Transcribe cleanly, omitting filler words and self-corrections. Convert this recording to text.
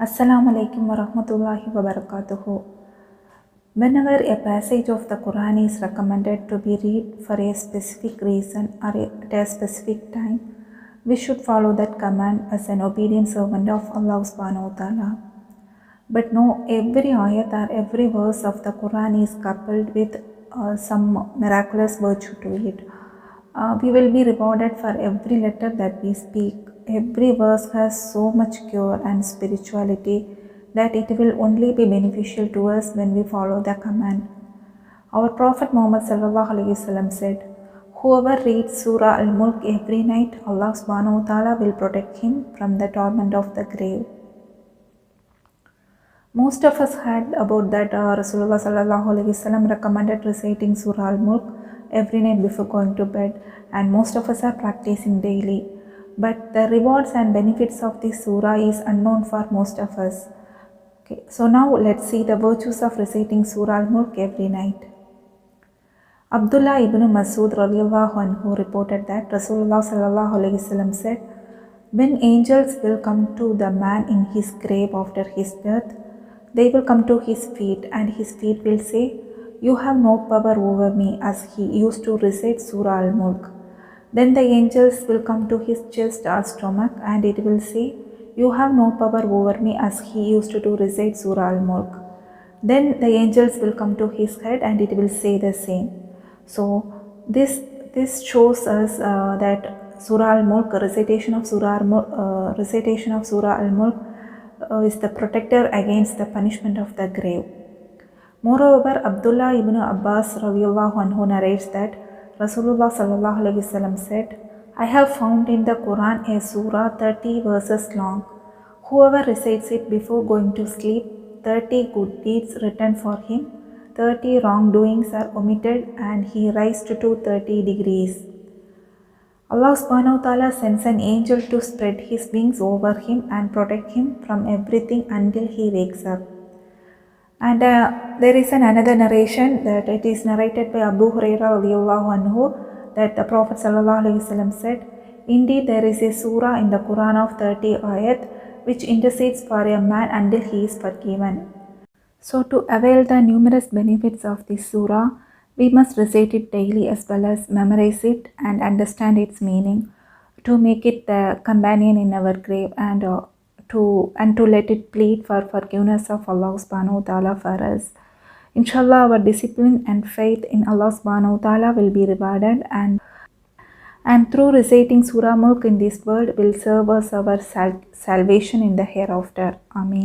Assalamu alaikum wa rahmatullahi wa barakatuhu. Whenever a passage of the Quran is recommended to be read for a specific reason or at a specific time, we should follow that command as an obedient servant of Allah subhanahu wa ta'ala. But no, every ayat or every verse of the Quran is coupled with some miraculous virtue to it. We will be rewarded for every letter that we speak. Every verse has so much cure and spirituality that it will only be beneficial to us when we follow the command. Our Prophet Muhammad said, "Whoever reads Surah Al-Mulk every night, Allah subhanahu wa ta'ala will protect him from the torment of the grave." Most of us heard about that Rasulullah recommended reciting Surah Al-Mulk every night before going to bed, and most of us are practicing daily. But the rewards and benefits of this surah is unknown for most of us. Okay, so now let's see the virtues of reciting Surah Al-Mulk every night. Abdullah ibn Masud radiallahu anhu reported that Rasulullah said, "When angels will come to the man in his grave after his death, they will come to his feet, and his feet will say, 'You have no power over me,' as he used to recite Surah Al-Mulk. Then the angels will come to his chest or stomach, and it will say, 'You have no power over me,' as he used to recite Surah Al-Mulk. Then the angels will come to his head, and it will say the same. So this shows us that Surah Al-Mulk, recitation of Surah Al-Mulk is the protector against the punishment of the grave. Moreover, Abdullah ibn Abbas radiallahu anhu narrates that Rasulullah said, "I have found in the Quran a surah 30 verses long. Whoever recites it before going to sleep, 30 good deeds written for him, 30 wrongdoings are omitted, and he rises to 30 degrees. Allah subhanahu wa ta'ala sends an angel to spread his wings over him and protect him from everything until he wakes up." And there is another narration that it is narrated by Abu Hurairah radiallahu anhu that the Prophet said, "Indeed, there is a surah in the Quran of 30 ayat which intercedes for a man until he is forgiven." So to avail the numerous benefits of this surah, we must recite it daily as well as memorize it and understand its meaning to make it the companion in our grave and to let it plead for forgiveness of Allah subhanahu wa ta'ala for us. Inshallah, our discipline and faith in Allah subhanahu wa ta'ala will be rewarded, and through reciting Surah Mulk in this world will serve us our salvation in the hereafter. Ameen.